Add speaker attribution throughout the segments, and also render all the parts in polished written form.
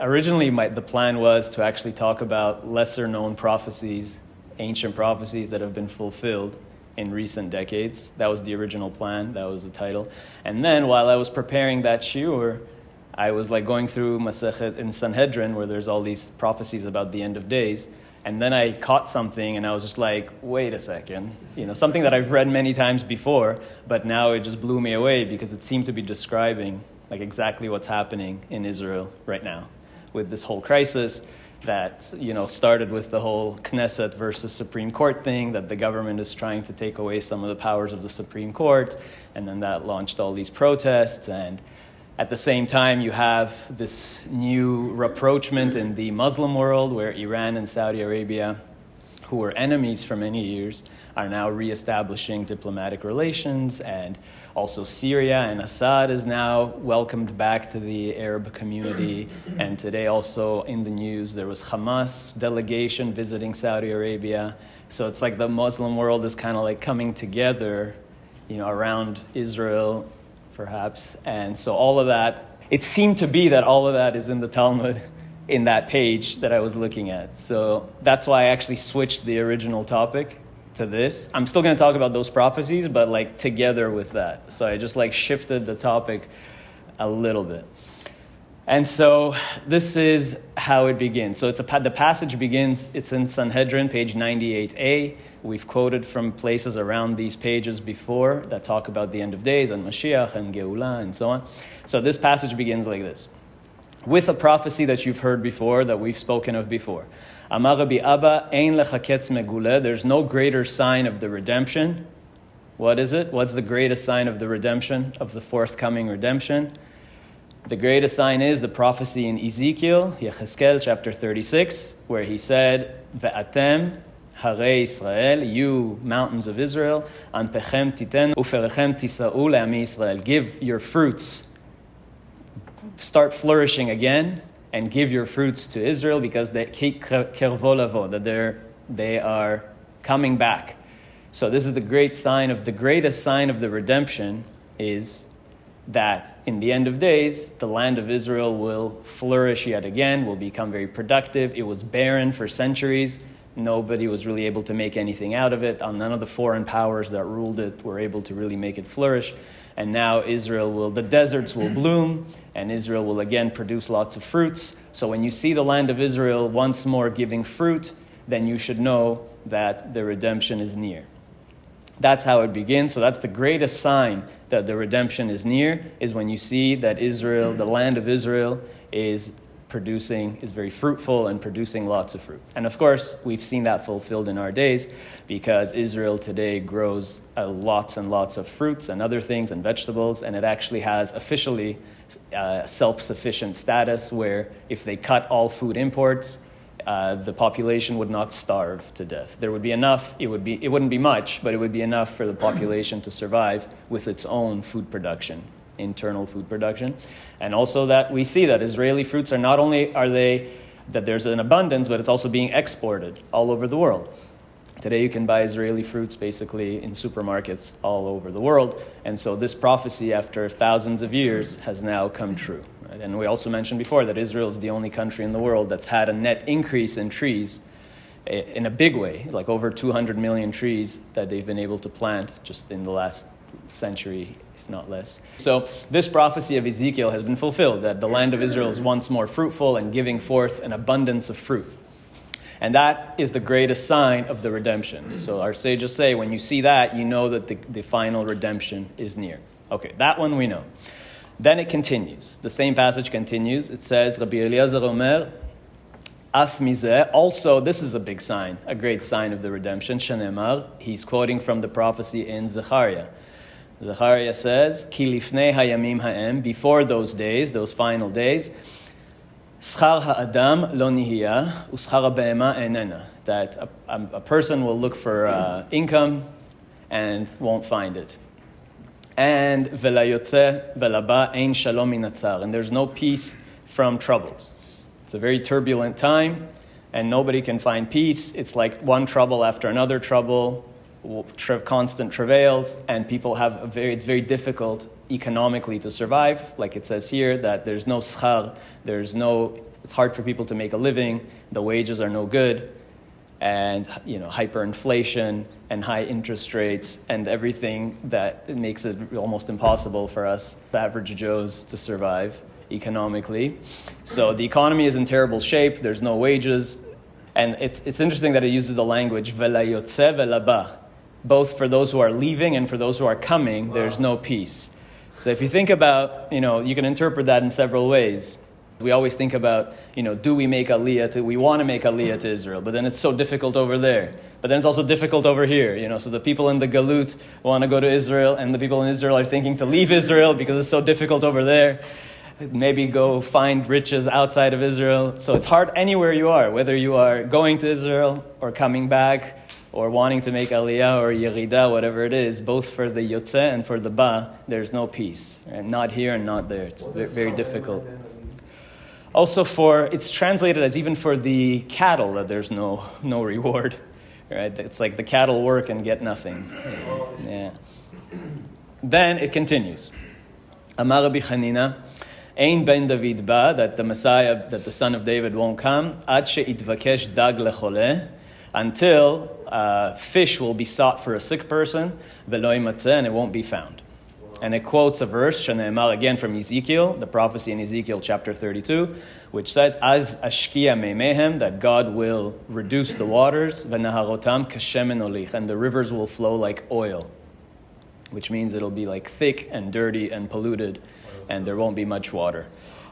Speaker 1: Originally, the plan was to actually talk about lesser-known prophecies, ancient prophecies that have been fulfilled in recent decades. That was the original plan. That was the title. And then, while I was preparing that shiur, I was going through Masechet in Sanhedrin, where there's all these prophecies about the end of days. And then I caught something, and I was just like, wait a second. Something that I've read many times before, but now it just blew me away because it seemed to be describing exactly what's happening in Israel right now, with this whole crisis that, started with the whole Knesset versus Supreme Court thing, that the government is trying to take away some of the powers of the Supreme Court, and then that launched all these protests. And at the same time, you have this new rapprochement in the Muslim world, where Iran and Saudi Arabia, who were enemies for many years, are now reestablishing diplomatic relations, and also Syria and Assad is now welcomed back to the Arab community. And today also in the news, there was Hamas delegation visiting Saudi Arabia. So it's like the Muslim world is kind of coming together, around Israel, perhaps. And so all of that, it seemed to be that all of that is in the Talmud, in that page that I was looking at. So that's why I actually switched the original topic to this. I'm still going to talk about those prophecies, but together with that. So I just shifted the topic a little bit. And so this is how it begins. So the passage begins, it's in Sanhedrin, page 98a. We've quoted from places around these pages before that talk about the end of days and Mashiach and Geulah and so on. So this passage begins like this, with a prophecy that you've heard before, that we've spoken of before. Amar Rabbi Abba, ein lecha ketz meguleh. There's no greater sign of the redemption. What is it? What's the greatest sign of the redemption, of the forthcoming redemption? The greatest sign is the prophecy in Ezekiel, Yechezkel, chapter 36, where he said, Ve'atem, Harei Israel, you mountains of Israel, Anpechem titen, uferechem tisa'u le'ami Israel. Give your fruits, start flourishing again, and give your fruits to Israel, because they that they are coming back. So this is the greatest sign of the redemption, is that in the end of days, the land of Israel will flourish yet again, will become very productive. It was barren for centuries. Nobody was really able to make anything out of it. None of the foreign powers that ruled it were able to really make it flourish. And now the deserts will bloom, and Israel will again produce lots of fruits. So when you see the land of Israel once more giving fruit, then you should know that the redemption is near. That's how it begins. So that's the greatest sign that the redemption is near, is when you see that Israel, the land of Israel, is very fruitful and producing lots of fruit. And of course, we've seen that fulfilled in our days, because Israel today grows lots and lots of fruits and other things and vegetables, and it actually has officially self-sufficient status, where if they cut all food imports, the population would not starve to death. There would be enough. It wouldn't be much, but it would be enough for the population to survive with its own food production, internal food production. And also that we see that Israeli fruits are not only that there's an abundance, but it's also being exported all over the world. Today you can buy Israeli fruits basically in supermarkets all over the world. And so this prophecy, after thousands of years, has now come true. Right? And we also mentioned before that Israel is the only country in the world that's had a net increase in trees in a big way, over 200 million trees that they've been able to plant just in the last century, if not less. So this prophecy of Ezekiel has been fulfilled, that the land of Israel is once more fruitful and giving forth an abundance of fruit. And that is the greatest sign of the redemption. So our sages say, when you see that, you know that the final redemption is near. Okay, that one we know. Then it continues. The same passage continues. It says, Rabbi Eliezer Omer, Af mizeh, also this is a big sign, a great sign of the redemption. Shenemar, he's quoting from the prophecy in Zechariah. Zechariah says, Ki lifnei hayamim ha'em, before those days, those final days, Schar ha'adam lo nihiyah, uschar ha'be'ema enena. That a person will look for income and won't find it. And velayotze velaba ein shalom min hatzar. And there's no peace from troubles. It's a very turbulent time, and nobody can find peace. It's like one trouble after another trouble, constant travails, and people it's very difficult economically to survive. Like it says here, that there's no schar, there's no it's hard for people to make a living, the wages are no good, and hyperinflation and high interest rates and everything that makes it almost impossible for us, the average Joes, to survive economically. So the economy is in terrible shape, there's no wages, and it's interesting that it uses the language vela yotze vela ba. Both for those who are leaving and for those who are coming, there's no peace. So if you think about, you can interpret that in several ways. We always think about, do we make aliyah we want to make aliyah to Israel, but then it's so difficult over there. But then it's also difficult over here, so the people in the Galut want to go to Israel, and the people in Israel are thinking to leave Israel because it's so difficult over there. Maybe go find riches outside of Israel. So it's hard anywhere you are, whether you are going to Israel or coming back or wanting to make aliyah or yerida, whatever it is, both for the yotze and for the ba, there's no peace. And not here and not there. It's very difficult. Also it's translated as even for the cattle that there's no reward. Right? It's like the cattle work and get nothing. Yeah. Then it continues. Amar Rabbi Chanina, Ein ben David ba, that the Messiah, that the son of David won't come, ad she'itvakesh dag lecholeh, until fish will be sought for a sick person, velo yimatzeh, and it won't be found. And it quotes a verse, Shene'emar, again from Ezekiel, the prophecy in Ezekiel chapter 32, which says, Az ashkia meimehem, that God will reduce the waters, v'naharotam kashemen olich, and the rivers will flow like oil, which means it'll be like thick and dirty and polluted, and there won't be much water.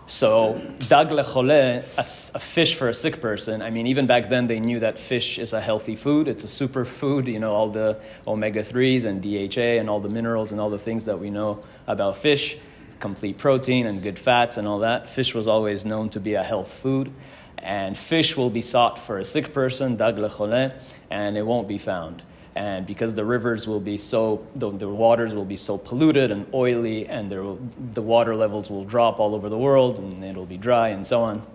Speaker 1: So, dag lecholeh, a fish for a sick person. I mean, even back then they knew that fish is a healthy food. It's a superfood, all the omega-3s and DHA and all the minerals and all the things that we know about fish, complete protein and good fats and all that. Fish was always known to be a health food. And fish will be sought for a sick person, dag lecholeh, and it won't be found. And because the rivers will be the waters will be so polluted and oily, and the water levels will drop all over the world, and it'll be dry and so on.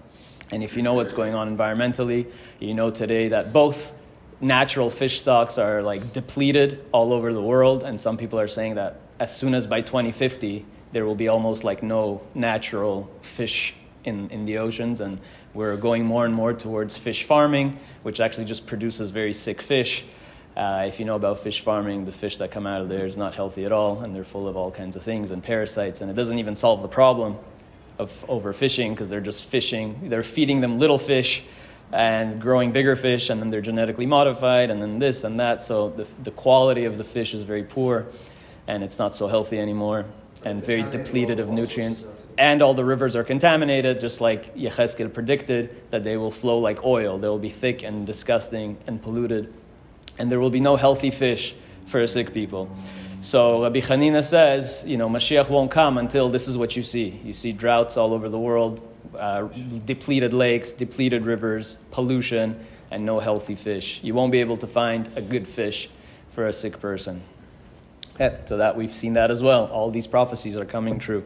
Speaker 1: And if you know what's going on environmentally, you know today that both natural fish stocks are like depleted all over the world, and some people are saying that as soon as by 2050, there will be almost like no natural fish in the oceans, and we're going more and more towards fish farming, which actually just produces very sick fish. If you know about fish farming, the fish that come out of there is not healthy at all, and they're full of all kinds of things and parasites, and it doesn't even solve the problem of overfishing, because they're just fishing. They're feeding them little fish and growing bigger fish, and then they're genetically modified, and then this and that, so the quality of the fish is very poor, and it's not so healthy anymore, and very depleted of nutrients. And all the rivers are contaminated, just like Yechezkel predicted, that they will flow like oil. They will be thick and disgusting and polluted. And there will be no healthy fish for sick people. So Rabbi Chanina says, Mashiach won't come until this is what you see. You see droughts all over the world, depleted lakes, depleted rivers, pollution, and no healthy fish. You won't be able to find a good fish for a sick person. Okay, so that we've seen that as well. All these prophecies are coming true.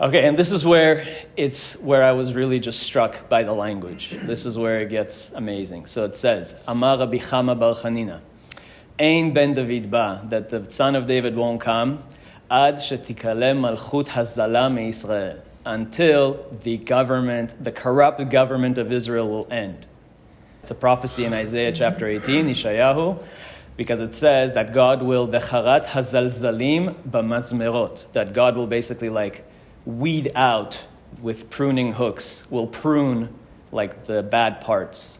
Speaker 1: Okay, and this is where I was really just struck by the language. This is where it gets amazing. So it says, Amar Rabbi Chama bar Chanina, Ein ben David ba, that the son of David won't come, ad shetikale malchut hazala me'Yisrael, until the corrupt government of Israel will end. It's a prophecy in Isaiah chapter 18, Yeshayahu, because it says that God will, v'charat hazalzalim b'mazmerot, that God will basically weed out with pruning hooks, will prune like the bad parts,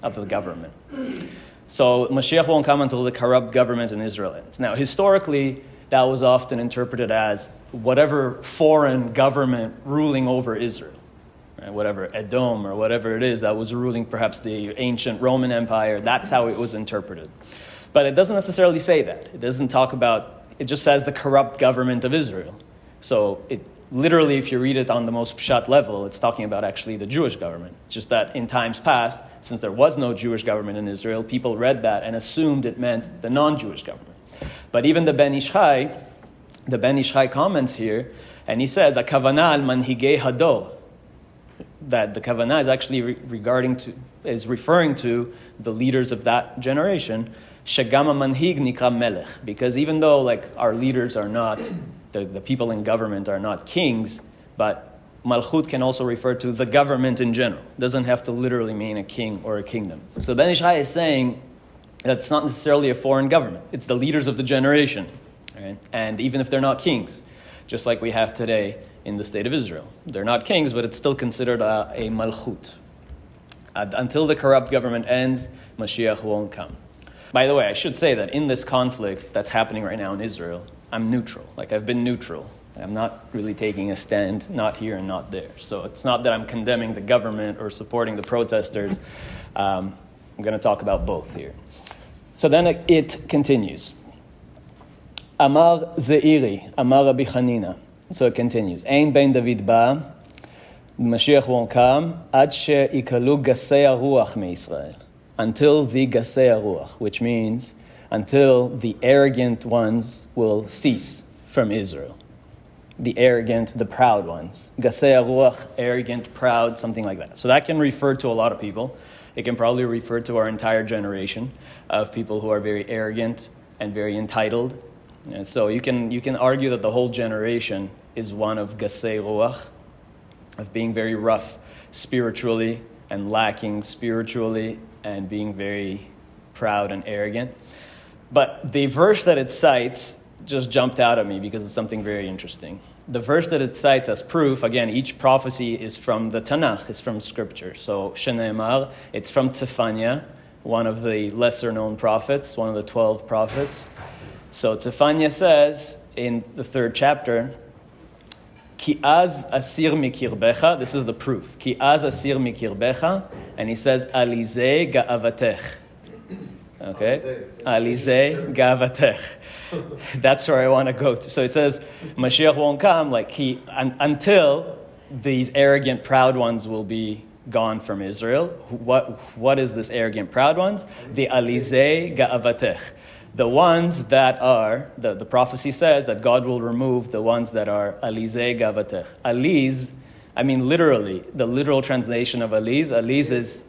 Speaker 1: of the government. So Mashiach won't come until the corrupt government in Israel ends. Now, historically, that was often interpreted as whatever foreign government ruling over Israel, right? Whatever Edom or whatever it is that was ruling perhaps the ancient Roman Empire. That's how it was interpreted. But it doesn't necessarily say that. It doesn't talk about, it just says the corrupt government of Israel. So literally, if you read it on the most pshat level, it's talking about actually the Jewish government. It's just that in times past, since there was no Jewish government in Israel, people read that and assumed it meant the non-Jewish government. But even the Ben Ish Chai comments here, and he says, "Akavanah al manhigei hador," that the kavanah is actually referring to the leaders of that generation. Shagama manhig nikra melech, because even though our leaders are not, the people in government are not kings, but Malchut can also refer to the government in general. It doesn't have to literally mean a king or a kingdom. So Ben Ish Chai is saying that it's not necessarily a foreign government. It's the leaders of the generation. Right? And even if they're not kings, just like we have today in the state of Israel. They're not kings, but it's still considered a Malchut. Until the corrupt government ends, Mashiach won't come. By the way, I should say that in this conflict that's happening right now in Israel, I'm neutral. I've been neutral. I'm not really taking a stand, not here and not there. So it's not that I'm condemning the government or supporting the protesters. I'm going to talk about both here. So then it continues. Amar Zeiri, Amar Rabbi Chanina. So it continues. Ein ben David ba, Mashiach won't come, ad she'ikalu gasei haruach me'Israel. Until the gasei haruach, which means until the arrogant ones will cease from Israel. The arrogant, the proud ones. Gasei haruach, arrogant, proud, something like that. So that can refer to a lot of people. It can probably refer to our entire generation of people who are very arrogant and very entitled. And so you can argue that the whole generation is one of gasei ruach, of being very rough spiritually and lacking spiritually and being very proud and arrogant. But the verse that it cites just jumped out at me because it's something very interesting. The verse that it cites as proof, again, each prophecy is from the Tanakh, is from Scripture. So, Shene'emar, it's from Tzefania, one of the lesser-known prophets, one of the 12 prophets. So, Tzefania says in the 3rd chapter, Ki az asir mikirbecha, this is the proof. Ki az asir mikirbecha, and he says, Alizeh ga'avatech. Okay? Alizeh ga'avatech. That's where I want to go to. So it says, Mashiach won't come until these arrogant, proud ones will be gone from Israel. What is this arrogant, proud ones? The Alizeh ga'avatech. The ones that are, the prophecy says that God will remove the ones that are Alizeh ga'avatech. Aliz, I mean literally, the literal translation of Aliz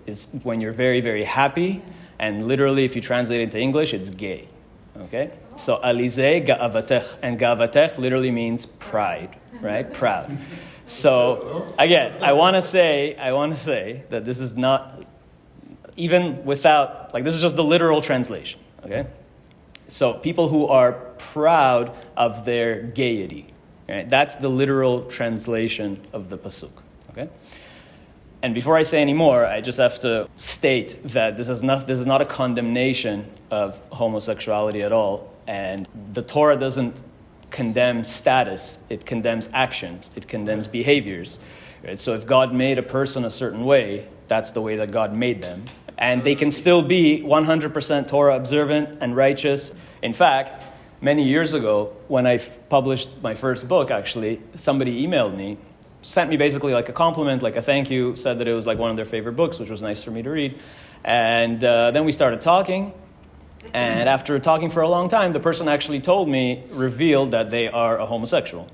Speaker 1: is when you're very, very happy, and literally if you translate it into English, it's gay. Okay? So Alizeh ga'avatech, and ga'avatech literally means pride, right? Proud. So again, I want to say that this is not, even without, this is just the literal translation, okay? So people who are proud of their gaiety, right? That's the literal translation of the pasuk, okay? And before I say any more, I just have to state that this is not a condemnation of homosexuality at all. And the Torah doesn't condemn status. It condemns actions. It condemns behaviors. Right? So if God made a person a certain way, that's the way that God made them. And they can still be 100% Torah observant and righteous. In fact, many years ago, when I published my first book, actually, somebody emailed me, sent me basically a compliment, a thank you, said that it was one of their favorite books, which was nice for me to read. And then we started talking. And after talking for a long time, the person actually revealed that they are a homosexual.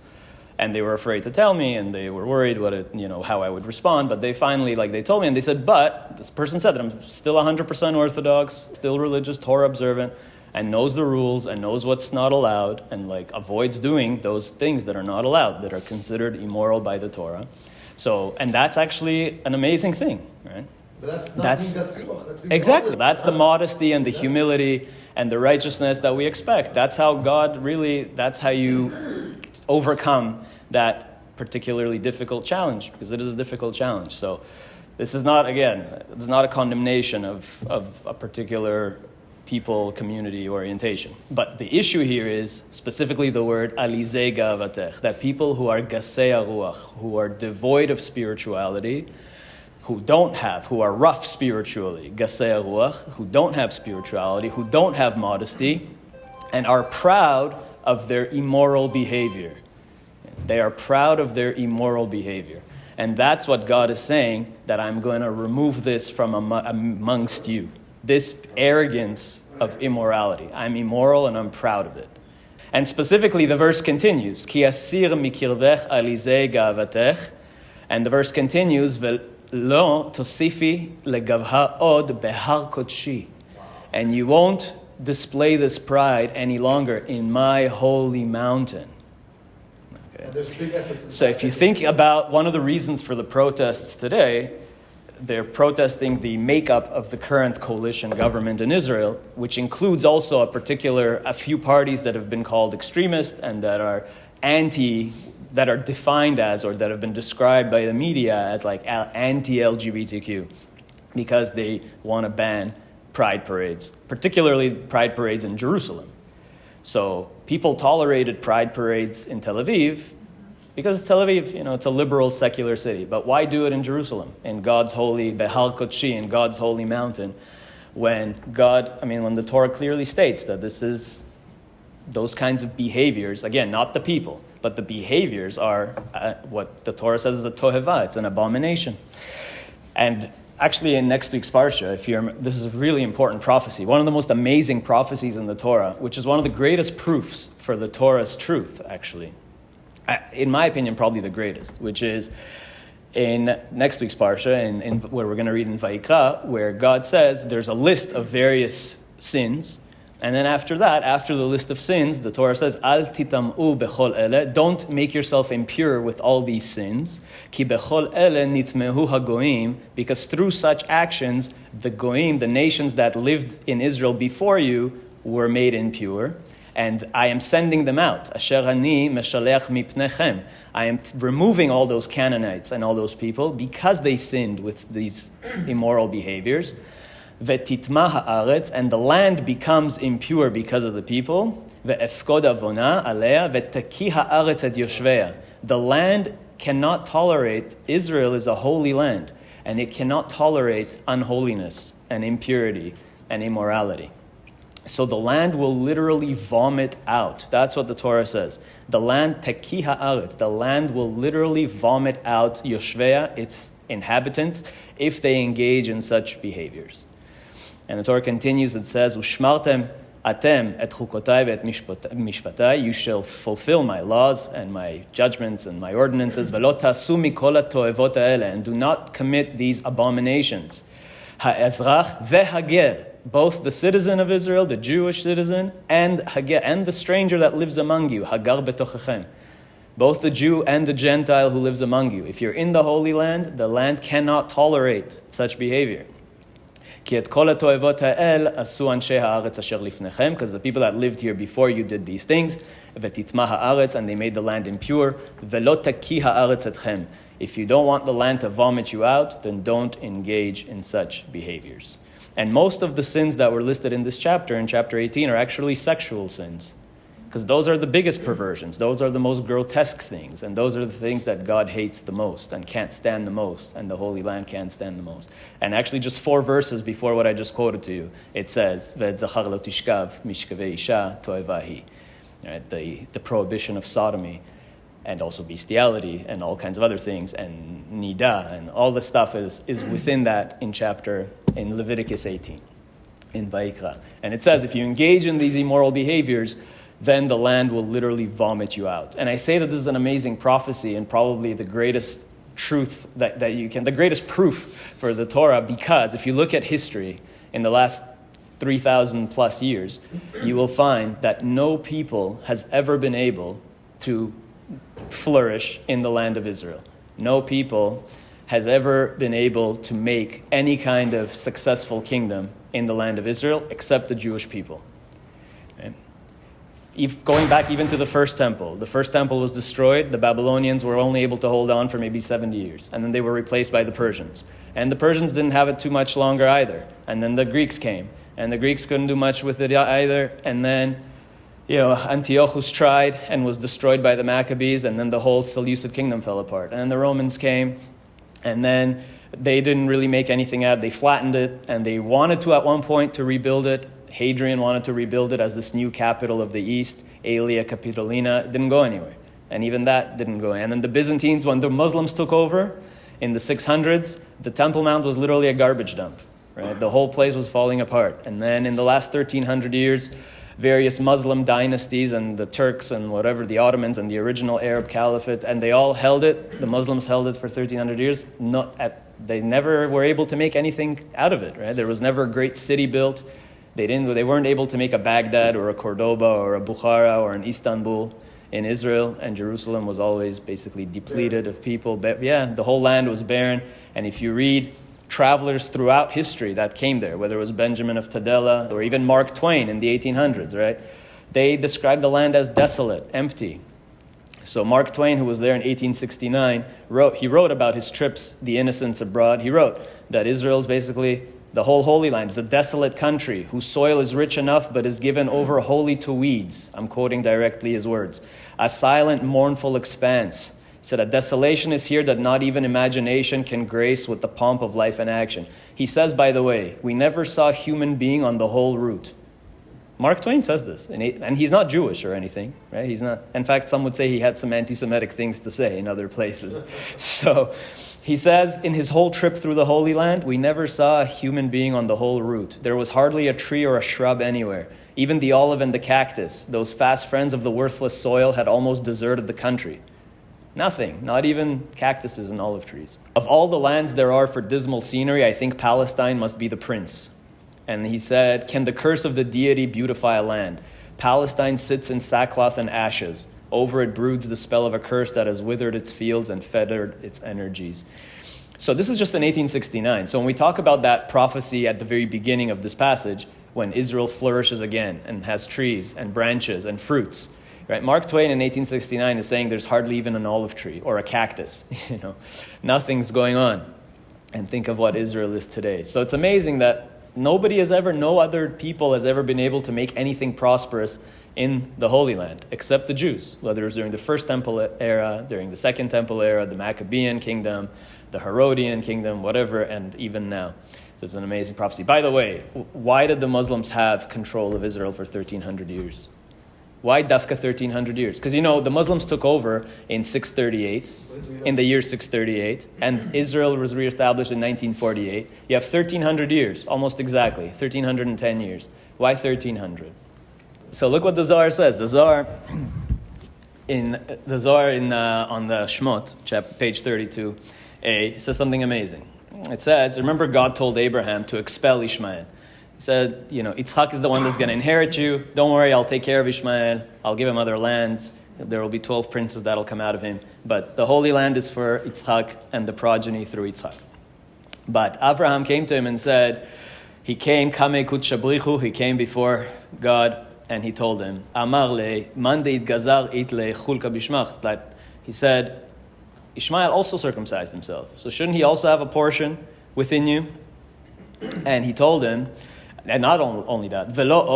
Speaker 1: And they were afraid to tell me, and they were worried how I would respond. But they finally, they told me, and they said, but this person said that I'm still 100% Orthodox, still religious, Torah observant, and knows the rules, and knows what's not allowed, and avoids doing those things that are not allowed, that are considered immoral by the Torah. So, and that's actually an amazing thing, right?
Speaker 2: But that's
Speaker 1: exactly. That's the modesty and the humility and the righteousness that we expect. That's how that's how you overcome that particularly difficult challenge, because it is a difficult challenge. So this is not a condemnation of a particular people, community orientation. But the issue here is specifically the word Alizeh ga'avatech, that people who are gasei haruach, who are devoid of spirituality, who are rough spiritually, gasei haruach, who don't have spirituality, who don't have modesty, and are proud of their immoral behavior. They are proud of their immoral behavior. And that's what God is saying, that I'm going to remove this from amongst you. This arrogance of immorality. I'm immoral and I'm proud of it. And specifically, the verse continues, Ki asir mikirbech alizeh ga'avatech, and the verse continues, Lo tosifi legavha od behar kodshi, and you won't display this pride any longer in my holy mountain.
Speaker 2: And there's big efforts.
Speaker 1: So if you think about one of the reasons for the protests today, they're protesting the makeup of the current coalition government in Israel, which includes also a few parties that have been called extremist and that are that are defined as, or that have been described by the media as like anti-LGBTQ, because they want to ban pride parades, particularly pride parades in Jerusalem. So people tolerated pride parades in Tel Aviv because Tel Aviv, it's a liberal, secular city. But why do it in Jerusalem, in God's holy, Behar Kodshi, in God's holy mountain, when the Torah clearly states that this is those kinds of behaviors, again, not the people, but the behaviors are what the Torah says is a toheva, it's an abomination. And actually, in next week's Parsha, this is a really important prophecy, one of the most amazing prophecies in the Torah, which is one of the greatest proofs for the Torah's truth, actually. In my opinion, probably the greatest, which is in next week's Parsha, in where we're going to read in Vayikra, where God says there's a list of various sins. And then after that, after the list of sins, the Torah says, Al titam'u bechol ele, don't make yourself impure with all these sins. Ki bechol ele nitmehu hagoim, because through such actions, the goim, the nations that lived in Israel before you, were made impure. And I am sending them out. Asher ani meshaleach mipnechem. I am removing all those Canaanites and all those people because they sinned with these immoral behaviors. Ve'titma ha'aretz, and the land becomes impure because of the people. Ve'efkod avona alea ve'taki ha'aretz et yoshveya. The land cannot tolerate, Israel is a holy land, and it cannot tolerate unholiness and impurity and immorality. So the land will literally vomit out. That's what the Torah says. The land, teki ha'aretz, the land will literally vomit out yoshveya, its inhabitants, if they engage in such behaviors. And the Torah continues, it says, Ushmartem atem et chukotai ve'et mishpatai, you shall fulfill my laws and my judgments and my ordinances, ve'lo ta'asu mikol ha'toevot ha'ele, and do not commit these abominations. Ha'ezrach ve'hager, both the citizen of Israel, the Jewish citizen, and hager, and the stranger that lives among you, hagar betochechem. Both the Jew and the Gentile who lives among you. If you're in the Holy Land, the land cannot tolerate such behavior. Because the people that lived here before you did these things, and they made the land impure. If you don't want the land to vomit you out, then don't engage in such behaviors. And most of the sins that were listed in this chapter, in chapter 18, are actually sexual sins. Because those are the biggest perversions. Those are the most grotesque things. And those are the things that God hates the most and can't stand the most. And the Holy Land can't stand the most. And actually just 4 verses before what I just quoted to you, it says, Ve'etzachar lo tishkav mishkavei isha toevahi. The prohibition of sodomy and also bestiality and all kinds of other things, and nida, and all the stuff is within that in Leviticus 18, in Vayikra. And it says, if you engage in these immoral behaviors, then the land will literally vomit you out. And I say that this is an amazing prophecy and probably the greatest truth the greatest proof for the Torah, because if you look at history in the last 3,000 plus years, you will find that no people has ever been able to flourish in the land of Israel. No people has ever been able to make any kind of successful kingdom in the land of Israel except the Jewish people. Okay? Going back even to the first temple was destroyed. The Babylonians were only able to hold on for maybe 70 years, and then they were replaced by the Persians. And the Persians didn't have it too much longer either. And then the Greeks came, and the Greeks couldn't do much with it either. And then Antiochus tried and was destroyed by the Maccabees, and then the whole Seleucid kingdom fell apart. And then the Romans came, and then they didn't really make anything out. They flattened it, and they wanted to at one point to rebuild it. Hadrian wanted to rebuild it as this new capital of the East, Aelia Capitolina. It didn't go anywhere. And even that didn't go. And then the Byzantines, when the Muslims took over in the 600s, the Temple Mount was literally a garbage dump. Right? The whole place was falling apart. And then in the last 1,300 years, various Muslim dynasties and the Turks and whatever, the Ottomans and the original Arab Caliphate, and they all held it. The Muslims held it for 1,300 years. They never were able to make anything out of it. Right? There was never a great city built. They weren't able to make a Baghdad or a Cordoba or a Bukhara or an Istanbul. in Israel, and Jerusalem was always basically depleted of people. But yeah, the whole land was barren. And if you read travelers throughout history that came there, whether it was Benjamin of Tudela or even Mark Twain in the 1800s, right? They described the land as desolate, empty. So Mark Twain, who was there in 1869, wrote about his trips, the innocents abroad. He wrote that Israel is basically the whole Holy Land. It's a desolate country whose soil is rich enough but is given over wholly to weeds. I'm quoting directly his words. A silent, mournful expanse. He said, a desolation is here that not even imagination can grace with the pomp of life and action. He says, by the way, we never saw a human being on the whole route. Mark Twain says this, and he's not Jewish or anything, right? He's not. In fact, some would say he had some anti-Semitic things to say in other places. So he says, in his whole trip through the Holy Land, we never saw a human being on the whole route. There was hardly a tree or a shrub anywhere. Even the olive and the cactus, those fast friends of the worthless soil, had almost deserted the country. Nothing, not even cactuses and olive trees. Of all the lands there are for dismal scenery, I think Palestine must be the prince. And he said, can the curse of the deity beautify a land? Palestine sits in sackcloth and ashes. Over it broods the spell of a curse that has withered its fields and fettered its energies. So this is just in 1869. So when we talk about that prophecy at the very beginning of this passage, when Israel flourishes again and has trees and branches and fruits, right? Mark Twain in 1869 is saying there's hardly even an olive tree or a cactus. Nothing's going on. And think of what Israel is today. So it's amazing that no other people has ever been able to make anything prosperous in the Holy Land, except the Jews, whether it was during the First Temple era, during the Second Temple era, the Maccabean kingdom, the Herodian kingdom, whatever, and even now. So it's an amazing prophecy. By the way, why did the Muslims have control of Israel for 1,300 years? Why Dafka 1,300 years? Because, the Muslims took over in 638, in the year 638, and Israel was reestablished in 1948. You have 1,300 years, almost exactly, 1,310 years. Why 1,300? So look what the Zohar says. The Zohar on the Shmot, page 32a, says something amazing. It says, remember God told Abraham to expel Ishmael. He said, Yitzchak is the one that's going to inherit you. Don't worry, I'll take care of Ishmael. I'll give him other lands. There will be 12 princes that'll come out of him. But the Holy Land is for Yitzchak and the progeny through Yitzchak. But Abraham came to him and said, he came before God, and he told him, that he said, Ishmael also circumcised himself. So shouldn't he also have a portion within you? And he told him, and not only that, not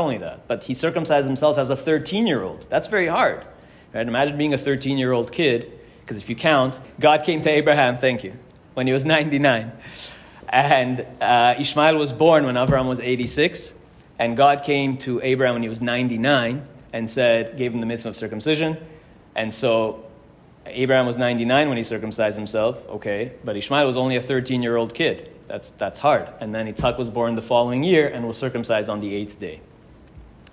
Speaker 1: only that, but he circumcised himself as a 13-year-old. That's very hard. Right? Imagine being a 13-year-old kid, because if you count, God came to Abraham, thank you, when he was 99. And Ishmael was born when Abraham was 86. And God came to Abraham when he was 99 and gave him the mitzvah of circumcision. And so Abraham was 99 when he circumcised himself, okay, but Ishmael was only a 13-year-old kid. That's hard. And then Yitzchak was born the following year and was circumcised on the 8th day.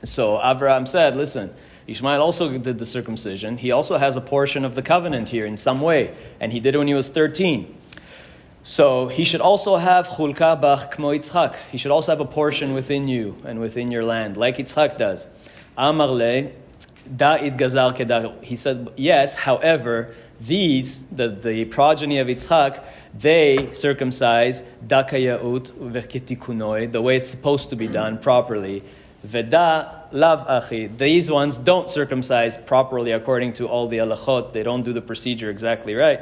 Speaker 1: So Abraham said, listen, Ishmael also did the circumcision. He also has a portion of the covenant here in some way, and he did it when he was 13. So he should also have chulka bach kmo Yitzchak. He should also have a portion within you and within your land, like Yitzchak does. Amar le, da itgazar kedar. He said, yes, however, the progeny of Yitzchak, they circumcise dakayaut v'ketikunoi, the way it's supposed to be done properly. Veda lav achi. These ones don't circumcise properly according to all the halachot. They don't do the procedure exactly right,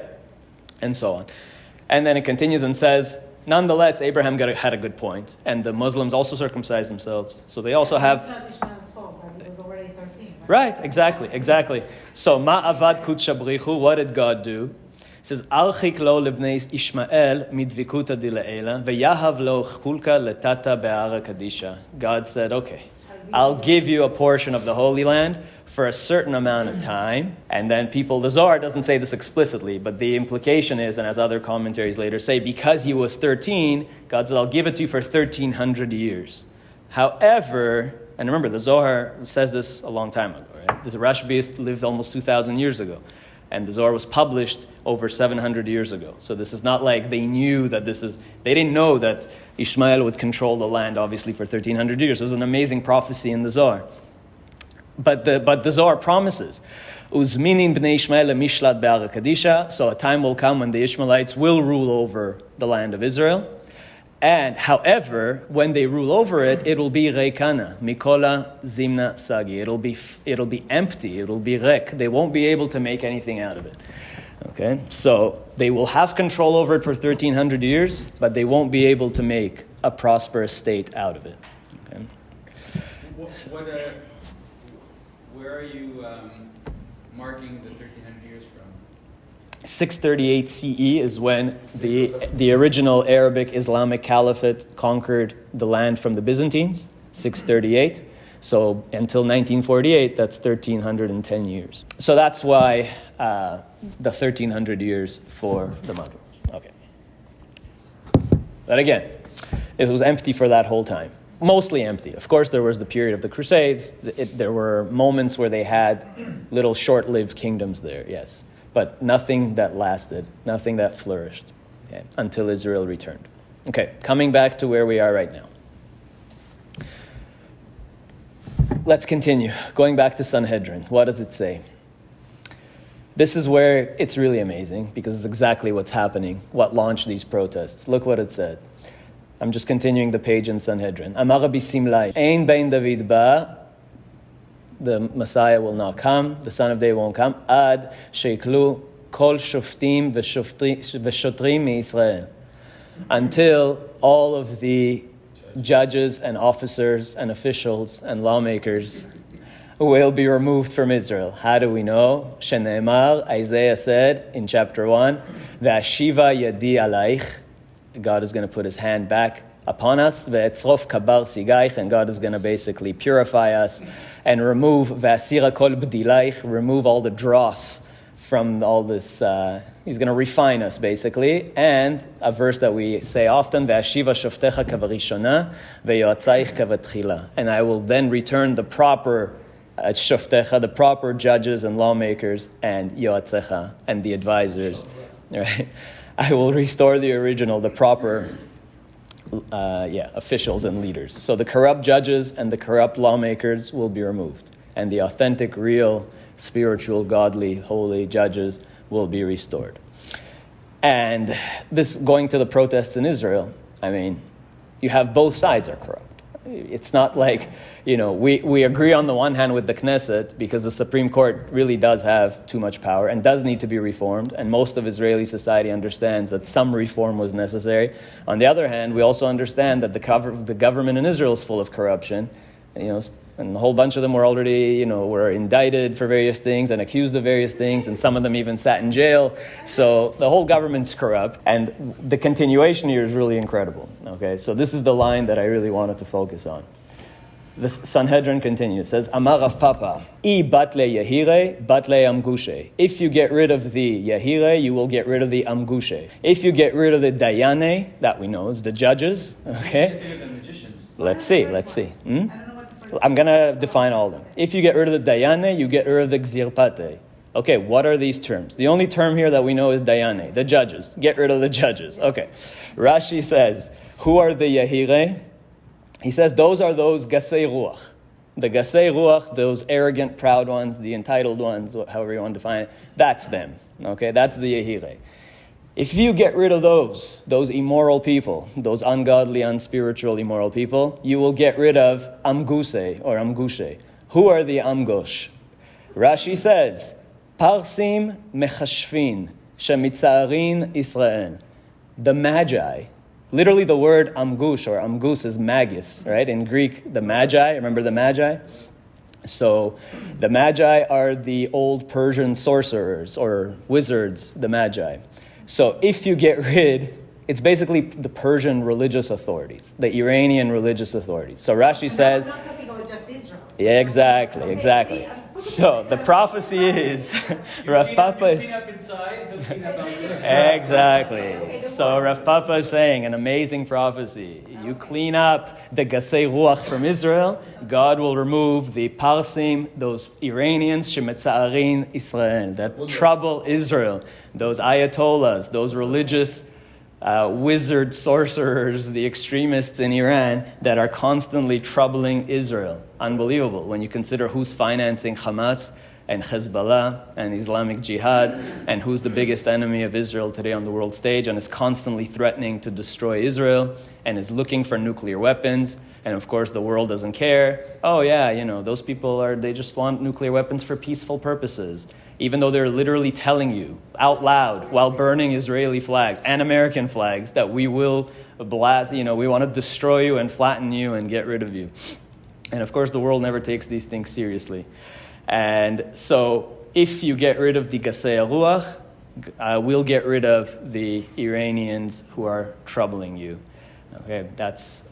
Speaker 1: and so on. And then it continues and says, nonetheless, Abraham had a good point, and the Muslims also circumcised themselves, so they also have.
Speaker 2: Ishmael's fault, but he was already 13.
Speaker 1: Right, exactly. So ma avad kutsha brichu. What did God do? It says, Archik lo lebnei Ishmael midvikuta dile'ela ve'yahav lo chulka letata be'ara kadisha. God said, okay, I'll give you a portion of the Holy Land for a certain amount of time. And then the Zohar doesn't say this explicitly, but the implication is, and as other commentaries later say, because he was 13, God said, I'll give it to you for 1,300 years. However, and remember, the Zohar says this a long time ago, right? The Rashbi lived almost 2,000 years ago. And the Zohar was published over 700 years ago. So this is not like they knew that they didn't know that Ishmael would control the land, obviously, for 1,300 years. It was an amazing prophecy in the Zohar. But the Zohar promises, Uzminin b'nei Ishmael mishlat be'ar Kadisha. So a time will come when the Ishmaelites will rule over the land of Israel. And however, when they rule over it, it will be reikana, mikola zimna sagi. It'll be empty. It'll be rek. They won't be able to make anything out of it. Okay, so they will have control over it for 1,300 years, but they won't be able to make a prosperous state out of it. Okay.
Speaker 3: Where are you marking the 1,300 years from?
Speaker 1: 638 CE is when the original Arabic Islamic Caliphate conquered the land from the Byzantines, 638. So until 1948, that's 1,310 years. So that's why the 1,300 years for the Muslims. Okay. But again, it was empty for that whole time. Mostly empty. Of course, there was the period of the Crusades. There were moments where they had little short-lived kingdoms there, yes. But nothing that lasted, nothing that flourished, okay, until Israel returned. Okay, coming back to where we are right now. Let's continue. Going back to Sanhedrin, what does it say? This is where it's really amazing, because it's exactly what's happening, what launched these protests. Look what it said. I'm just continuing the page in Sanhedrin. Amar Rabbi Simlai, Ein ben David ba, the Messiah will not come, the Son of David won't come, ad sheiklu kol shoftim v'shotrim mi'Yisrael, until all of the judges and officers and officials and lawmakers will be removed from Israel. How do we know? Shene'emar, Isaiah said in chapter 1, V'ashiva yadi alaich, God is going to put his hand back upon us, Ve'etzrof kabar sigaich, and God is going to basically purify us and remove Ve'asira kol b'dilaich, remove all the dross from all this. He's going to refine us, basically. And a verse that we say often, Ve'ashiva shoftecha kavarishona, ve'yoatzaich kavatchila. And I will then return the proper shoftecha, the proper judges and lawmakers, and yoatzecha, and the advisors. Right? I will restore the original, the proper officials and leaders. So the corrupt judges and the corrupt lawmakers will be removed. And the authentic, real, spiritual, godly, holy judges will be restored. And this, going to the protests in Israel, I mean, you have both sides are corrupt. It's not like, we agree on the one hand with the Knesset because the Supreme Court really does have too much power and does need to be reformed, and most of Israeli society understands that some reform was necessary. On the other hand, we also understand that the government in Israel is full of corruption, and a whole bunch of them were already, were indicted for various things and accused of various things, and some of them even sat in jail. So the whole government's corrupt, and the continuation here is really incredible. Okay, so this is the line that I really wanted to focus on. The Sanhedrin continues, says, Amar Rav Papa, I batle Yehire, batle Amgushe. If you get rid of the Yehire, you will get rid of the Amgushe. If you get rid of the Dayane, that we know is the judges, okay? Let's see. I'm going to define all of them. If you get rid of the Dayane, you get rid of the Gzirpate. Okay, what are these terms? The only term here that we know is Dayane, the judges. Get rid of the judges. Okay. Rashi says, who are the Yehire? He says, those are those Gasei Ruach. The Gasei Ruach, those arrogant, proud ones, the entitled ones, however you want to define it, that's them. Okay, that's the Yehire. If you get rid of those immoral people, those ungodly, unspiritual, immoral people, you will get rid of Amguse or Amgushe. Who are the Amgosh? Rashi says, Parsim mechashfin shemitzarin Israel. The Magi. Literally the word Amgush or Amgus is Magus, right? In Greek, the Magi, remember the Magi? So the Magi are the old Persian sorcerers or wizards, the Magi. So if you get rid, it's basically the Persian religious authorities, the Iranian religious authorities. So Rashi says...
Speaker 2: We're not talking about just Israel.
Speaker 1: Yeah, exactly. So the prophecy is... Rav Papa is... Exactly. So Rav Papa is saying an amazing prophecy. You clean up the Gasei Ruach from Israel, God will remove the Parsim, those Iranians, Shemetzarin Israel, that trouble Israel, those Ayatollahs, those religious wizard sorcerers, the extremists in Iran that are constantly troubling Israel. Unbelievable when you consider who's financing Hamas and Hezbollah and Islamic Jihad, and who's the biggest enemy of Israel today on the world stage and is constantly threatening to destroy Israel and is looking for nuclear weapons. And of course, the world doesn't care. Oh yeah, those people they just want nuclear weapons for peaceful purposes, even though they're literally telling you out loud while burning Israeli flags and American flags that we will blast, we want to destroy you and flatten you and get rid of you. And of course, the world never takes these things seriously. And so if you get rid of the Gasei Ruach, we'll get rid of the Iranians who are troubling you. Okay, that's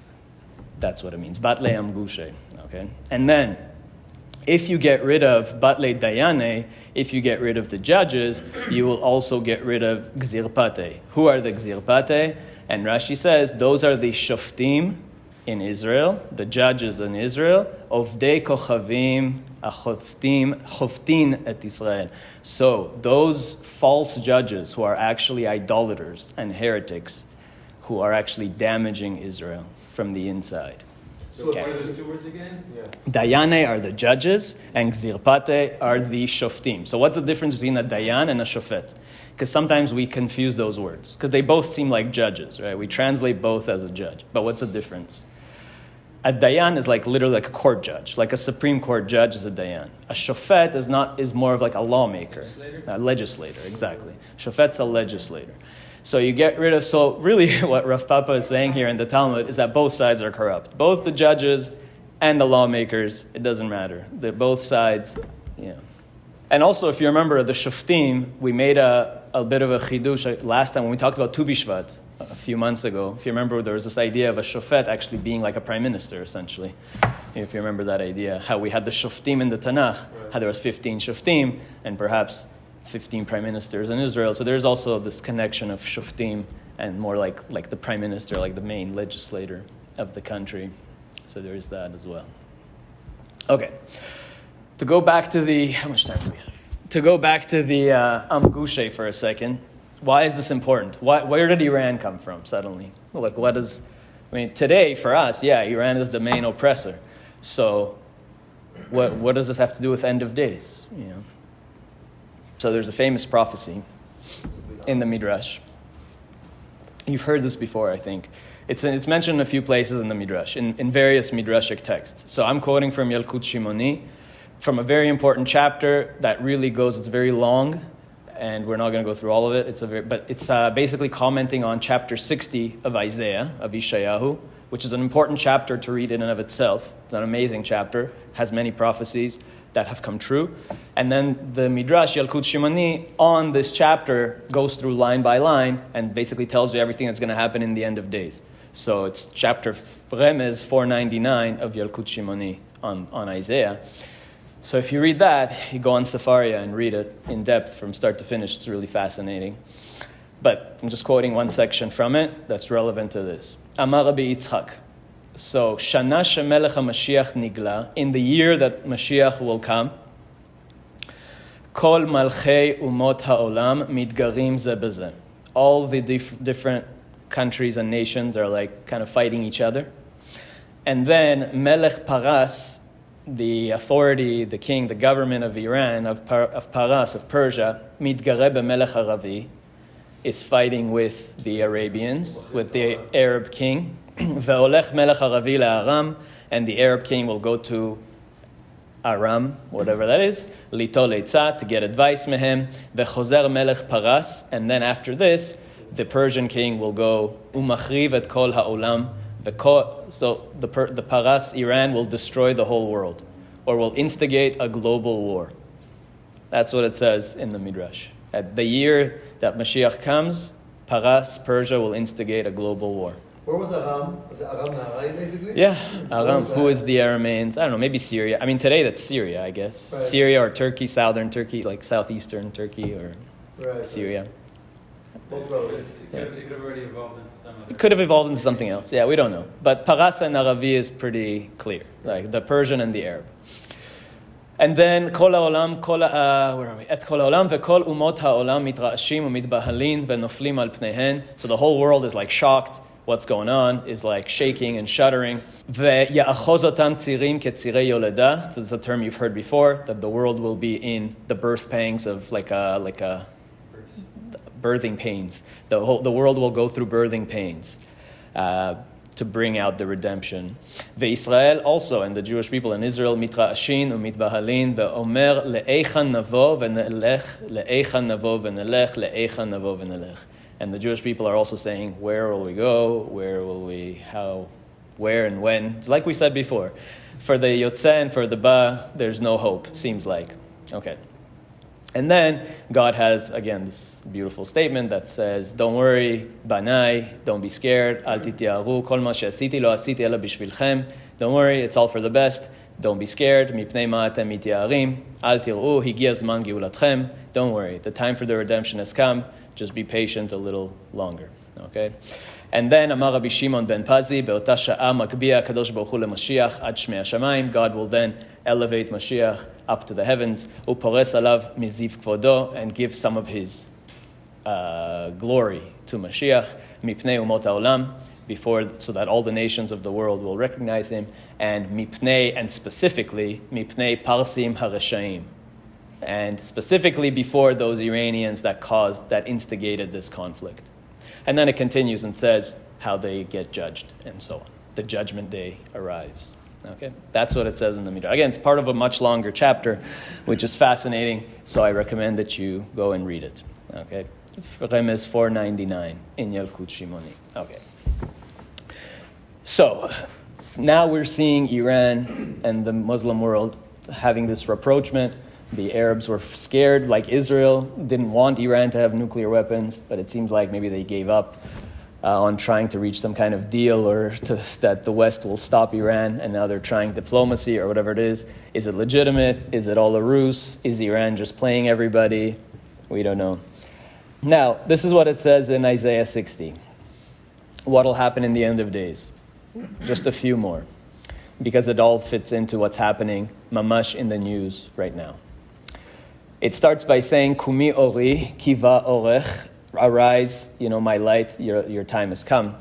Speaker 1: what it means. Batlei Amgushe. Okay, and then if you get rid of Batlei Dayane, if you get rid of the judges, you will also get rid of Gzirpate. Who are the Gzirpate? And Rashi says those are the Shoftim in Israel, the judges in Israel, Ovdei Kochavim Choftin et Israel. So those false judges who are actually idolaters and heretics, who are actually damaging Israel from the inside.
Speaker 3: So what are those two words again?
Speaker 4: Yeah.
Speaker 1: Dayane are the judges, and Gzirpate are the Shoftim. So what's the difference between a Dayan and a Shofet? Because sometimes we confuse those words, because they both seem like judges, right? We translate both as a judge. But what's the difference? A Dayan is literally like a court judge, like a Supreme Court judge is a Dayan. A Shofet is more of like a lawmaker. A legislator, exactly. Shofet's a legislator. So you get rid of, so really what Rav Papa is saying here in the Talmud is that both sides are corrupt. Both the judges and the lawmakers, it doesn't matter. They're both sides, And also, if you remember the Shoftim, we made a bit of a chidush last time when we talked about Tu B'Shvat a few months ago. If you remember, there was this idea of a Shofet actually being like a prime minister, essentially. If you remember that idea, how we had the Shoftim in the Tanakh, how there was 15 Shoftim, and perhaps 15 prime ministers in Israel. So there's also this connection of Shoftim and more like the prime minister, like the main legislator of the country. So there is that as well. Okay. To go back to the, how much time do we have? To go back to the Amgushe for a second. Why is this important? Where did Iran come from suddenly? Today for us, Iran is the main oppressor. So what does this have to do with end of days? So there's a famous prophecy in the Midrash. You've heard this before, I think. It's mentioned in a few places in the Midrash, in various Midrashic texts. So I'm quoting from Yalkut Shimoni, from a very important chapter that really it's very long, and we're not going to go through all of it. But it's basically commenting on chapter 60 of Isaiah, of Yeshayahu, which is an important chapter to read in and of itself. It's an amazing chapter, has many prophecies that have come true. And then the Midrash, Yalkut Shimoni, on this chapter goes through line by line and basically tells you everything that's going to happen in the end of days. So it's chapter Remez 499 of Yalkut Shimoni on Isaiah. So if you read that, you go on Sefaria and read it in depth from start to finish. It's really fascinating. But I'm just quoting one section from it that's relevant to this. Amar Rabbi Yitzchak. So, Shana shemelech HaMashiach nigla, in the year that Mashiach will come, Kol malchei umot ha'olam mitgarim ze beze. All the different countries and nations are kind of fighting each other. And then Melech Paras, the authority, the king, the government of Iran, of Paras, of Persia, mitgare b'melech Aravi, is fighting with the Arabians, with the Arab king. Ve'olech melech Aravi le'aram, and the Arab king will go to Aram, whatever that is, litol eitzah, to get advice mehem. Ve'chozer melech Paras, and then after this, the Persian king will go umachriv et kol ha'olam. So the Paras, Iran, will destroy the whole world, or will instigate a global war. That's what it says in the Midrash. At the year that Mashiach comes, Paras, Persia, will instigate a global war.
Speaker 4: Where was Aram? Was it Aram Naharai, basically?
Speaker 1: Yeah, Aram. Who is the Arameans? I don't know, maybe Syria. I mean, today that's Syria, I guess. Right. Syria or Turkey, southern Turkey, like southeastern Turkey or Syria.
Speaker 4: Both relevant.
Speaker 3: It could have already evolved into some other...
Speaker 1: It could have evolved into something else. Yeah, we don't know. But Paras and Aravi is pretty clear, like the Persian and the Arab. And then כל העולם, where are we? את כל העולם וכל אומות העולם מתרעשים ומתבהלים ונופלים על פניהן. So the whole world is like shocked. What's going on is like shaking and shuddering. ויאחוז אותם צירים כצירי יולדה. So this is a term you've heard before, that the world will be in the birth pangs of like a birthing pains. The world will go through birthing pains. To bring out the redemption. Israel also, and the Jewish people in Israel, mitra'ashin u'mitbahalin ve'omer le'eichan navo v'nelech, le'eichan navo v'nelech, le'eichan navo v'nelech. And the Jewish people are also saying, where will we go? Where will we, how, where and when? It's like we said before. For the Yotzeh and for the Ba, there's no hope, seems like. Okay. And then God has, again, this beautiful statement that says, don't worry, banai, don't be scared, al titiaru, kol ma she'asiti lo asiti ela bishvilchem. Don't worry, it's all for the best. Don't be scared, mipnei ma atem mitiarim, al tir'u, higia zman geulatchem. Don't worry, the time for the redemption has come. Just be patient a little longer. Okay? And then, Amar Rabbi Shimon ben Pazi, be'ota sha'a makbiya kadosh baruch hu leMashiach ad shmei hashamayim. God will then elevate Mashiach up to the heavens, upores alav miziv kvodo, and give some of his glory to Mashiach, mipnei umot haolam, so that all the nations of the world will recognize him, and mipnei, and specifically, mipnei parsim hareshaim, and specifically before those Iranians that instigated this conflict. And then it continues and says how they get judged, and so on. The judgment day arrives. Okay, that's what it says in the Midrash. Again, it's part of a much longer chapter, which is fascinating, so I recommend that you go and read it. Okay, Remez 499 in Yalkut Shimoni. Okay. So, now we're seeing Iran and the Muslim world having this rapprochement. The Arabs were scared, like Israel, didn't want Iran to have nuclear weapons, but it seems like maybe they gave up on trying to reach some kind of deal or that the West will stop Iran, and now they're trying diplomacy or whatever it is. Is it legitimate? Is it all a ruse? Is Iran just playing everybody? We don't know. Now, this is what it says in Isaiah 60. What will happen in the end of days? Just a few more, because it all fits into what's happening mamash in the news right now. It starts by saying, Kumi ori, kiva orech, arise, my light, your time has come.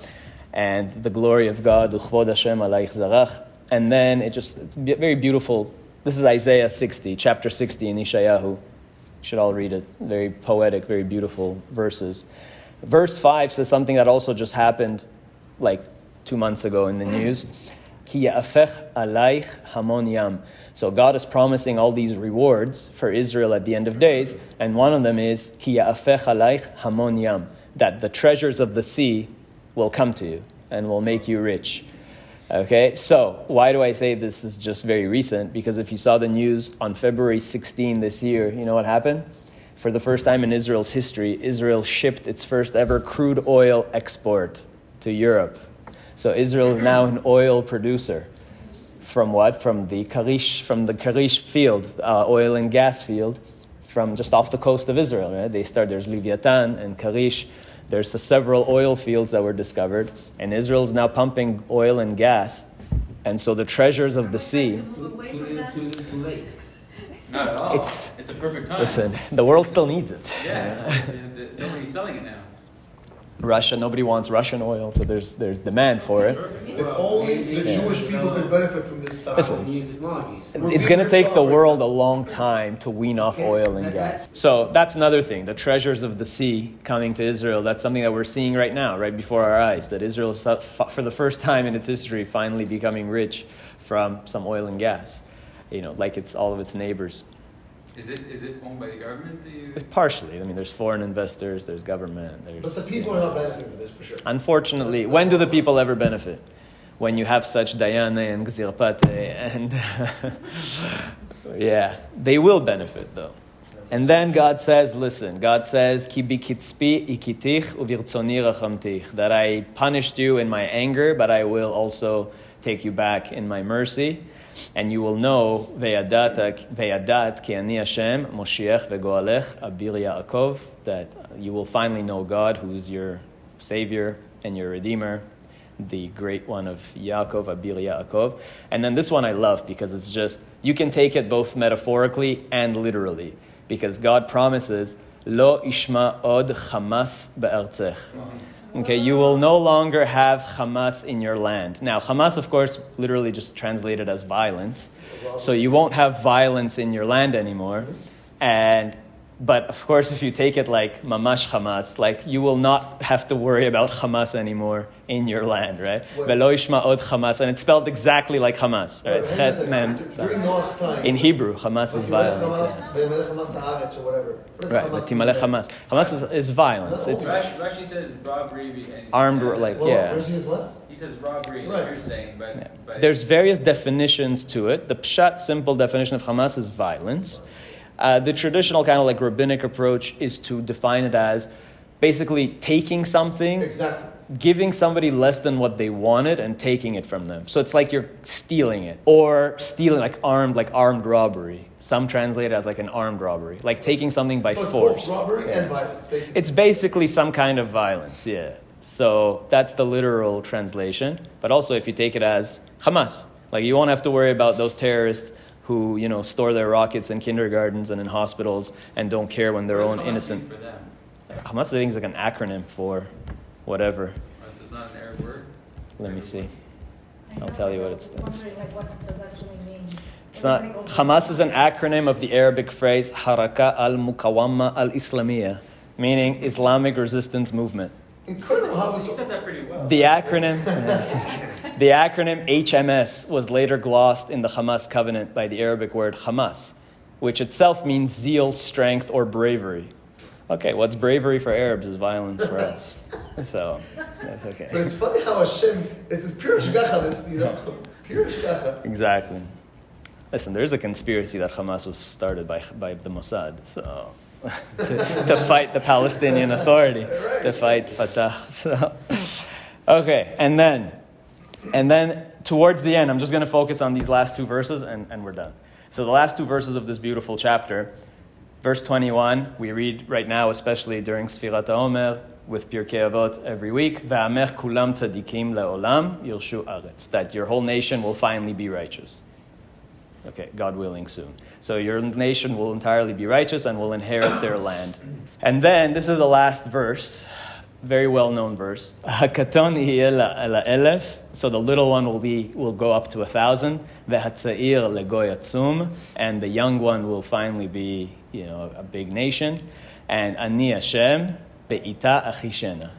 Speaker 1: And the glory of God, uchvod Hashem alayich zarach. And then it's very beautiful. This is Isaiah 60, chapter 60 in Ishayahu. You should all read it. Very poetic, very beautiful verses. Verse 5 says something that also just happened like 2 months ago in the news. Ki ya'afech alayich hamon yam. So God is promising all these rewards for Israel at the end of days, and one of them is Ki ya'afech alayich hamon yam, that the treasures of the sea will come to you and will make you rich. Okay, so why do I say this is just very recent? Because if you saw the news on February 16 this year, you know what happened? For the first time in Israel's history, Israel shipped its first ever crude oil export to Europe. So Israel is now an oil producer. From what? From the Karish field, oil and gas field, from just off the coast of Israel. Right? There's Leviathan and Karish. There's several oil fields that were discovered, and Israel is now pumping oil and gas. And so the treasures of the sea.
Speaker 3: Too late. Not at all. It's a perfect time.
Speaker 1: Listen, the world still needs it.
Speaker 3: Yeah, nobody's selling it now.
Speaker 1: Russia, nobody wants Russian oil, so there's demand for it.
Speaker 4: If only the Jewish people could benefit from this stuff.
Speaker 1: Listen, it's going to take the world a long time to wean off oil and gas. So that's another thing, the treasures of the sea coming to Israel. That's something that we're seeing right now, right before our eyes, that Israel is, for the first time in its history, finally becoming rich from some oil and gas, like it's all of its neighbors.
Speaker 3: Is it owned by the government?
Speaker 1: It's partially. I mean, there's foreign investors, there's government.
Speaker 4: But the people are not benefiting from this, for sure.
Speaker 1: Unfortunately, when do the people ever benefit? When you have such Dayane and Gzirpate and... yeah, they will benefit, though. And then God says, listen, Ki bikitzpi ikitich uvirtzoni rachamtich, that I punished you in my anger, but I will also take you back in my mercy. And you will know, ve'yadat ki ani Hashem, Moshiach ve'goalech, abir Yaakov, that you will finally know God, who is your Savior and your Redeemer, the great one of Yaakov, Abir Yaakov. And then this one I love because it's just, you can take it both metaphorically and literally, because God promises, Lo ishma od Hamas be'artzech. Okay, you will no longer have Hamas in your land. Now, Hamas, of course, literally just translated as violence. So you won't have violence in your land anymore. But of course, if you take it like mamash Hamas, like you will not have to worry about Hamas anymore in your land, right? Velo ishma od Hamas, and it's spelled exactly like Hamas, right? Chet, mem, in Hebrew, Hamas is violence. Right, but Timalech Hamas. Hamas is violence. It's
Speaker 3: Rashi says robbery and
Speaker 1: armed, like, yeah.
Speaker 4: Rashi is what?
Speaker 3: He says robbery,
Speaker 4: Right.
Speaker 3: like you're saying, but
Speaker 1: There's various definitions to it. The pshat, simple definition of Hamas is violence. The traditional kind of like rabbinic approach is to define it as basically taking something,
Speaker 4: Exactly.
Speaker 1: giving somebody less than what they wanted and taking it from them. So it's like you're stealing it, or stealing like armed robbery. Some translate it as like an armed robbery, like taking something by
Speaker 4: So it's
Speaker 1: force.
Speaker 4: both robbery and violence, basically.
Speaker 1: It's basically some kind of violence, yeah. So that's the literal translation. But also if you take it as Hamas, like you won't have to worry about those terrorists who, store their rockets in kindergartens and in hospitals and don't care when their
Speaker 3: what
Speaker 1: own
Speaker 3: does Hamas
Speaker 1: innocent.
Speaker 3: mean for them?
Speaker 1: Hamas, I think, is like an acronym for whatever.
Speaker 3: Oh, so it's not an Arab word?
Speaker 1: Let me see. I'll tell you what it stands for.
Speaker 2: Wondering, like, what does actually mean?
Speaker 1: It's not. Hamas is an acronym of the Arabic phrase Haraka al-Mukawama al-Islamiyya, meaning Islamic Resistance Movement.
Speaker 4: Incredible how
Speaker 3: He says that pretty well.
Speaker 1: The acronym HMS was later glossed in the Hamas covenant by the Arabic word Hamas, which itself means zeal, strength, or bravery. Okay, what's bravery for Arabs is violence for us. So, that's
Speaker 4: But
Speaker 1: okay.
Speaker 4: it's funny how Hashem, it's pure shgacha, this, pure shgacha.
Speaker 1: Exactly. Listen, there's a conspiracy that Hamas was started by the Mossad, so to fight the Palestinian Authority, to fight Fatah. So, okay, and then towards the end, I'm just going to focus on these last two verses, and we're done. So the last two verses of this beautiful chapter, verse 21, we read right now, especially during Sfirat HaOmer, with Pirkei Avot every week, V'amech kulam tzadikim le'olam yirshu aretz, that your whole nation will finally be righteous. Okay, God willing soon. So your nation will entirely be righteous and will inherit their land. And then, this is the last verse, very well-known verse. Hakaton yeh la'elef, so the little one will go up to 1,000. Ve'hatzair legoy atzum, and the young one will finally be, a big nation. And ani Hashem be'ita achishena.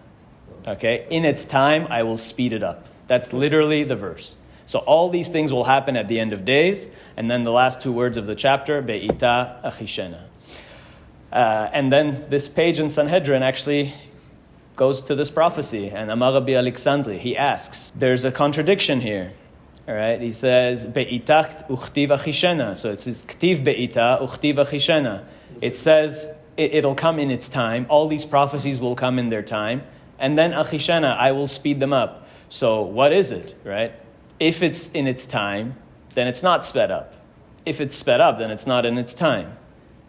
Speaker 1: Okay, in its time I will speed it up. That's literally the verse. So all these things will happen at the end of days, and then the last two words of the chapter, be'ita achishena. And then this page in Sanhedrin actually goes to this prophecy, and Amar Rabbi Alexandri, he asks, there's a contradiction here. All right, he says, be'ita uchtiv achishena. So it says, ktiv be'ita uchtiv achishena. It says, it'll come in its time. All these prophecies will come in their time. And then achishena, I will speed them up. So what is it, right? If it's in its time, then it's not sped up. If it's sped up, then it's not in its time.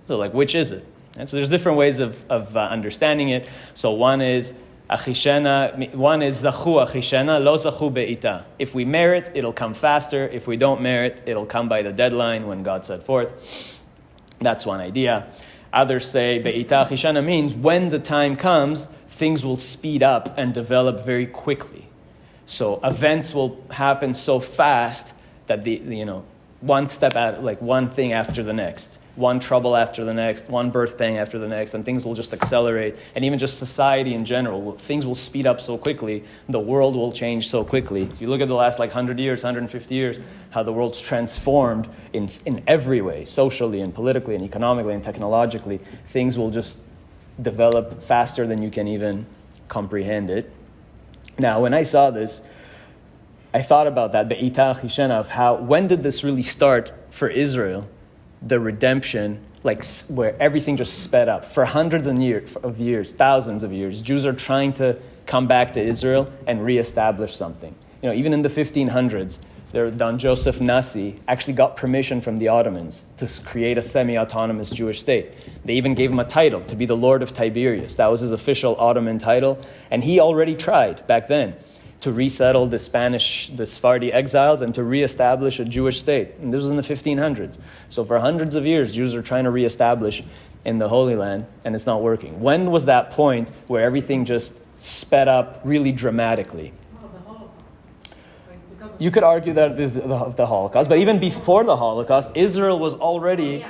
Speaker 1: So which is it? And so there's different ways of understanding it. So one is achishena, one is zachu achishena, lo zachu be'ita. If we merit, it'll come faster. If we don't merit, it'll come by the deadline when God set forth. That's one idea. Others say be'ita achishena means when the time comes, things will speed up and develop very quickly. So events will happen so fast that one step at one thing after the next, one trouble after the next, one birth pang after the next, and things will just accelerate. And even just society in general, things will speed up so quickly. The world will change so quickly. If you look at the last 100 years, 150 years, how the world's transformed in every way, socially and politically and economically and technologically, things will just develop faster than you can even comprehend it. Now, when I saw this, I thought about that, be'ita achishena, of when did this really start for Israel, the redemption, where everything just sped up. For hundreds of years, thousands of years, Jews are trying to come back to Israel and reestablish something. Even in the 1500s, Don Joseph Nasi actually got permission from the Ottomans to create a semi-autonomous Jewish state. They even gave him a title, to be the Lord of Tiberias. That was his official Ottoman title, and he already tried back then. to resettle the Sephardi exiles and to reestablish a Jewish state. And this was in the 1500s. So for hundreds of years, Jews are trying to reestablish in the Holy Land, and it's not working. When was that point where everything just sped up really dramatically?
Speaker 2: Oh, the Holocaust. Like, because of
Speaker 1: You could argue that it is the Holocaust, but even before the Holocaust, Israel was already,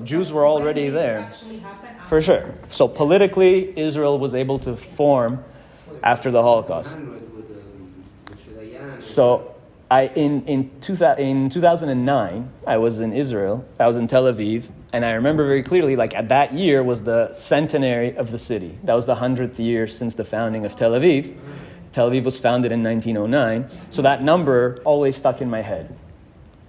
Speaker 1: Jews were already
Speaker 2: when did it
Speaker 1: there.
Speaker 2: actually happen?
Speaker 1: For sure. So politically, Israel was able to form after the Holocaust. So in 2009, I was in Israel. I was in Tel Aviv. And I remember very clearly, like at that year was the centenary of the city. That was the 100th year since the founding of Tel Aviv. Tel Aviv was founded in 1909. So that number always stuck in my head.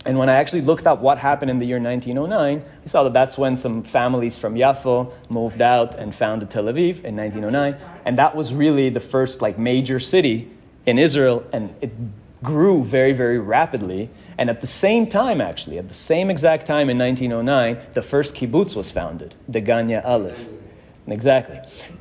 Speaker 1: And when I actually looked up what happened in the year 1909, I saw that that's when some families from Yafo moved out and founded Tel Aviv in 1909. And that was really the first major city in Israel. And it grew very, very rapidly. And at the same time, actually, at the same exact time in 1909, the first kibbutz was founded, Deganya Aleph. Exactly.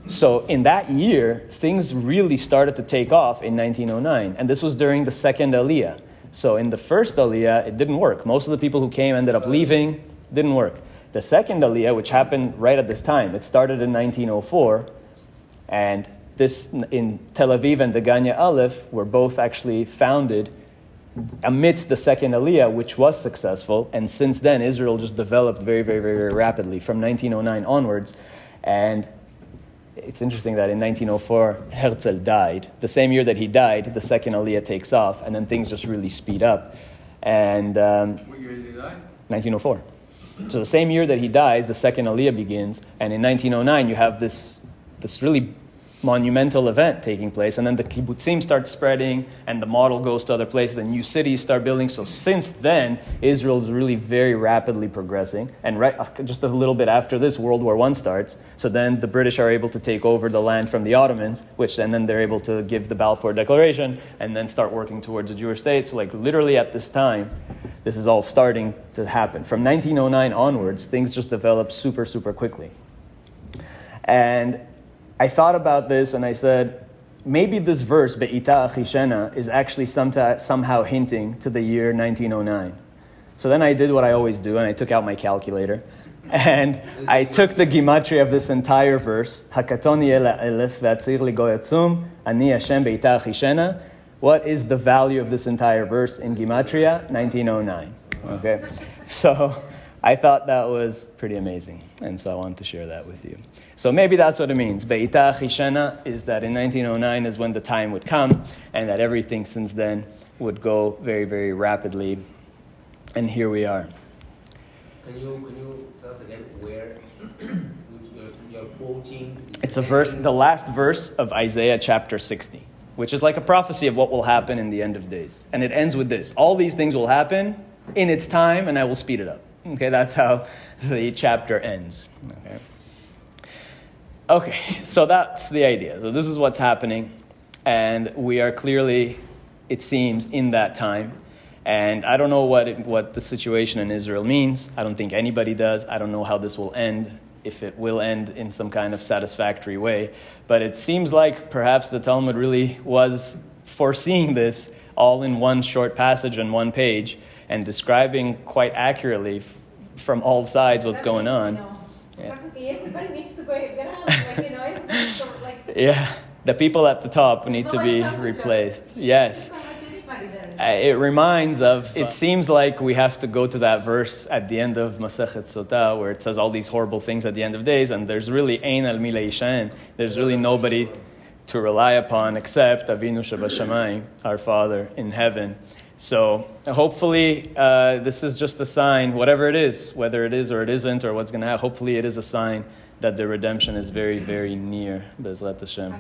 Speaker 1: So in that year, things really started to take off in 1909. And this was during the second Aliyah. So in the first Aliyah, it didn't work. Most of the people who came ended up leaving. Didn't work. The second Aliyah, which happened right at this time, it started in 1904. And this in Tel Aviv and Deganya Aleph were both actually founded amidst the second Aliyah, which was successful. And since then, Israel just developed very, very, very, very rapidly from 1909 onwards. And it's interesting that in 1904, Herzl died. The same year that he died, the second Aliyah takes off, and then things just really speed up. And
Speaker 3: What year did he die?
Speaker 1: 1904. So the same year that he dies, the second Aliyah begins. And in 1909, you have this really monumental event taking place, and then the kibbutzim start spreading, and the model goes to other places, and new cities start building. So since then, Israel is really very rapidly progressing, and just a little bit after this, World War I starts. So then the British are able to take over the land from the Ottomans, and then they're able to give the Balfour Declaration, and then start working towards a Jewish state. So literally at this time, this is all starting to happen. From 1909 onwards, things just develop super, super quickly. And I thought about this and I said, maybe this verse, Be'ita Achishena, is actually somehow hinting to the year 1909. So then I did what I always do, and I took out my calculator. And I took the gematria of this entire verse. Hakatoni ela elef v'atzir ligo yatzum, ani Hashem Be'ita Achishena. What is the value of this entire verse in gematria? 1909. Okay? So I thought that was pretty amazing, and so I wanted to share that with you. So maybe that's what it means. Be'ita Achishena is that in 1909 is when the time would come, and that everything since then would go very, very rapidly. And here we are.
Speaker 5: Can you tell us again where you're quoting?
Speaker 1: It's a verse, the last verse of Isaiah chapter 60, which is like a prophecy of what will happen in the end of days. And it ends with this: all these things will happen in its time, and I will speed it up. Okay, that's how the chapter ends. Okay, so that's the idea. So this is what's happening, and we are clearly, it seems, in that time. And I don't know what the situation in Israel means. I don't think anybody does. I don't know how this will end, if it will end in some kind of satisfactory way. But it seems like perhaps the Talmud really was foreseeing this all in one short passage on one page, and describing quite accurately from all sides what's going on.
Speaker 2: Practically everybody needs to go get out. Everybody's sort of
Speaker 1: Yeah, the people at the top need to be replaced. Yes. It reminds of, it seems like we have to go to that verse at the end of Masechet Sotah, where it says all these horrible things at the end of days, and there's really ein al mi leishen. There's really nobody to rely upon except Avinu Shebashamayim, our Father in heaven. So hopefully this is just a sign, whatever it is, whether it is or it isn't, or what's going to happen, hopefully it is a sign that the redemption is very, very near. Bezrat Hashem.